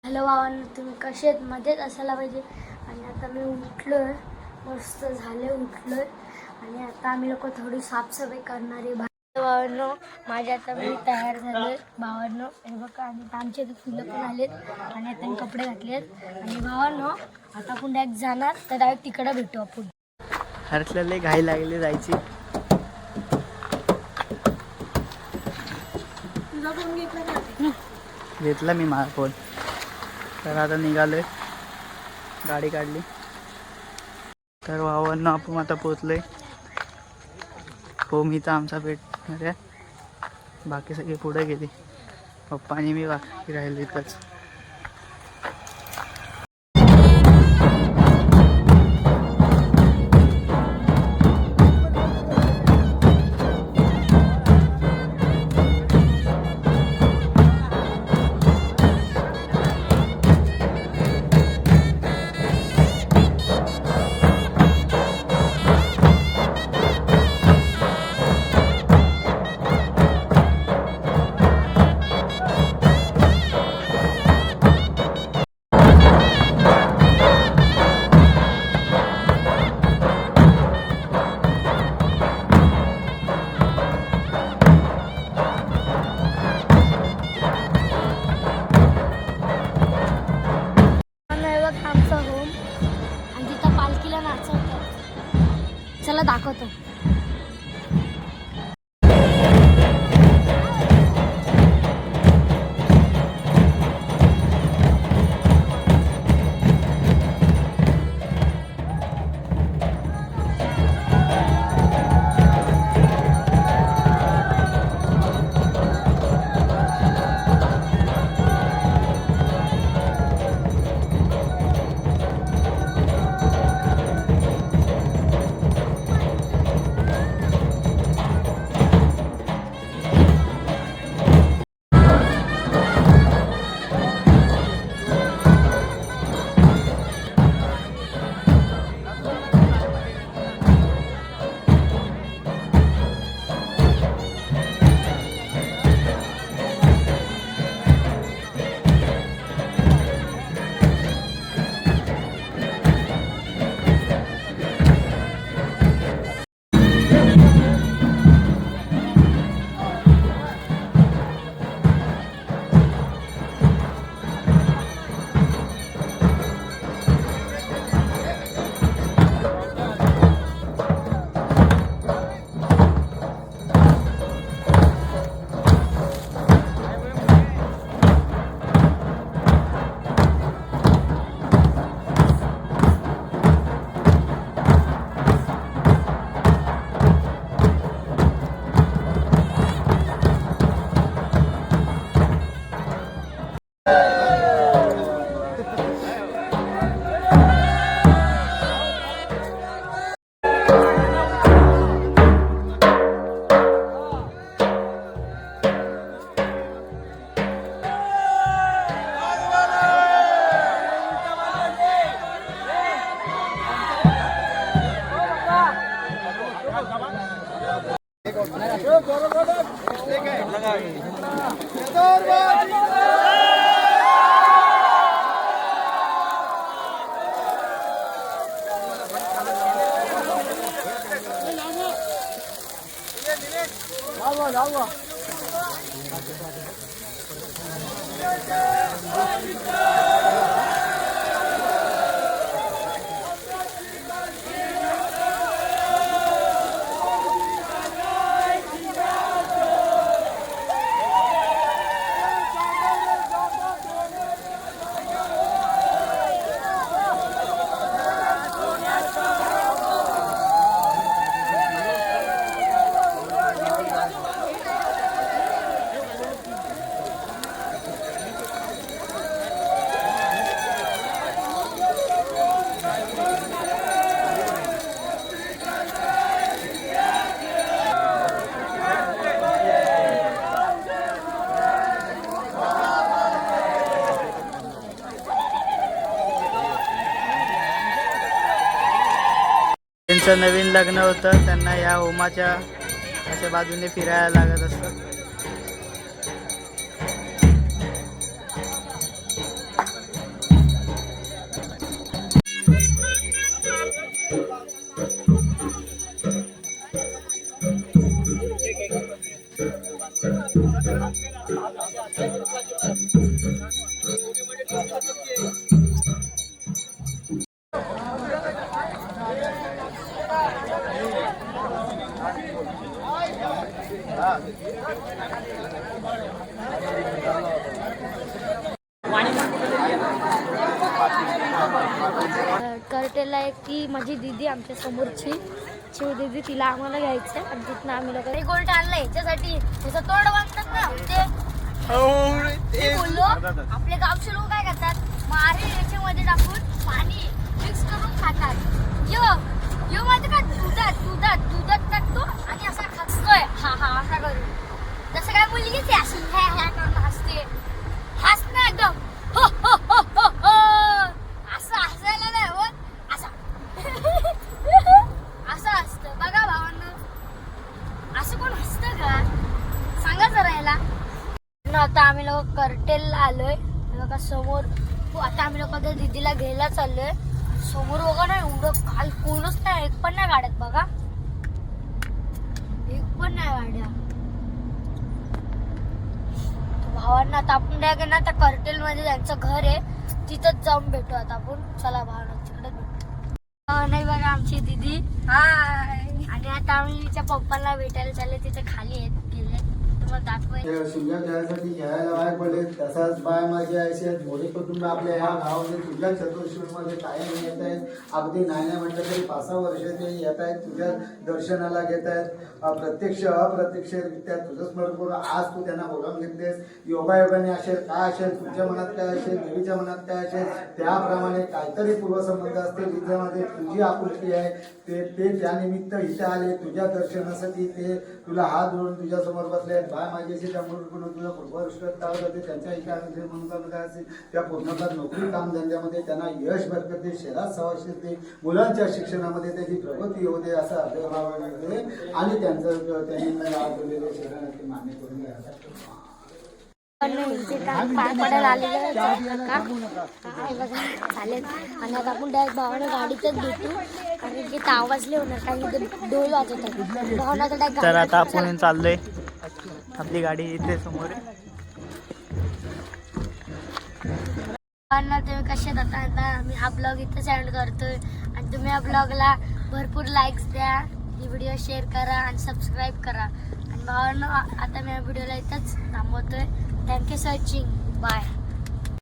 Hello भावांनो, तुम्ही कसे आहेत? मजेत असायला पाहिजे. आणि आता मी उठलोय, मस्त झाले उठलोय आणि आता आम्ही लोक थोडी साफसफाई करणार आहे. भावांनो, माझे आता मी तयार झाले. भावांनो हे बघा, आणि आमचे इथे फुलं पण आलेत आणि आता मी कपडे घातलेत. आणि भावांनो आता आपण डायरेक्ट जाणार, तर डायरेक्ट तिकडे भेटू आपण. हर्षला घाई लागली जायची. घेतला मी माझा फोन. तर आता निघालोय, गाडी काढली. तर भावांना आपण आता पोचलोय. होम इथं आमचा भेटणार आहे, बाकी सगळे पुढे गेली. पप्पा आणि मी बाकी राहिलो इथंच. आमचं होम आणि तिथं पालखीला नाचवतात. चला दाखवतो. त्यांचं नवीन लग्न होतं, त्यांना या होमाच्या अशा बाजूने फिरायला लागत असतं. कर्टेला एक ती माझी दीदी आमच्या समोरची शिव दीदी, तिला आम्हाला घ्यायचं आणि तिथनं आम्ही लोक गोल्ड आणलं याच्यासाठी. त्याचं तोंड बांधतात ना ते बोललो. आपले गावचे लोक काय करतात, मारे याच्यामध्ये टाकून पाणी मिक्स करून खातात. यो माहिती का, दुधात टाकतो आणि असा हसतोय, हा हा असा करून. जसं काय मुलगीच आहे अशी ह्या ह्या करून हसते. हसणं एकदम हो हो हो हो हो असं हसायला नाही होत, असं असं असतं. बघा भावांनो, असं कोण हसतं का, सांगा जरा याला. आता आम्ही लोक कर्टेलला आलोय बघा समोर. आता आम्ही लोक त्या दीदीला घ्यायला चाललोय. समोर बघा ना, एवढं काल कोणच नाही, एक पण नाही गाड्यात बघा, एक पण नाही गाड्या. भावांना आता आपण काय करणार, त्या कर्टेल मध्ये त्यांचं घर आहे, तिथंच जाऊन भेटू आता आपण. चला भावांना तिकडे भेटू. नाही बघा आमची दीदी, हाय. आणि आता आम्ही तिच्या पप्पाला भेटायला चालले, तिथे खाली आहेत गेले, तुम्हाला दाखवायचं. शिमगा खेळायसाठी घ्यायला बाहेर पडले. तसाच बाय माझे असे मोठे कुटुंब आपल्या ह्या गावामध्ये तुझ्या चतुर्श्रीमध्ये कायम येत आहेत. अगदी नाही म्हटलं तरी 5-6 वर्ष ते येत आहेत, तुझ्या दर्शनाला घेत आहेत. प्रत्यक्ष अप्रत्यक्षरित्या तुझं स्मरण करून आज तू त्यांना बोलावून घेतलेस. योगायोगाने असेल, काय असेल, तुझ्या मनात काय असेल, देवीच्या मनात काय असेल, त्याप्रमाणे काहीतरी पूर्वसंबंध असते. विद्यामध्ये तुझी आपुलकी आहे, ते त्यानिमित्त इथे आले तुझ्या दर्शनासाठी. ते तुला हात जोडून तुझ्या समोर बसले. बाय माझ्याशी त्यामुळे तुझा पूर्वष्टावर होते. त्यांच्या इथे म्हणून काय असेल त्या पूर्णतः नोकरी कामधंद्यामध्ये त्यांना यश बरकते, शहरात सवाशी येते, मुलांच्या शिक्षणामध्ये त्याची प्रगती होते असं अभिभाव मिळते. आणि त्यांनी लाभलेले शहराने मान्य करून घ्यायला पाय पडायला आलेलं चालेल. आणि आता आपण डायरेक्ट भावाने गाडीतच भेटू, कारण की आवाजले होणार, कारण की डोल वाजत आहे भावना. तर आता आपण चाललोय, आपली गाडी इथे समोर. तुम्ही कसे आता आम्ही हा ब्लॉग इथं सेंड करतोय, आणि तुम्ही या ब्लॉगला भरपूर लाईक्स द्या, ही व्हिडिओ शेअर करा आणि सबस्क्राईब करा. आणि भावांनो, आता मी या व्हिडिओला इथंच थांबवतोय. Thank you for watching, bye.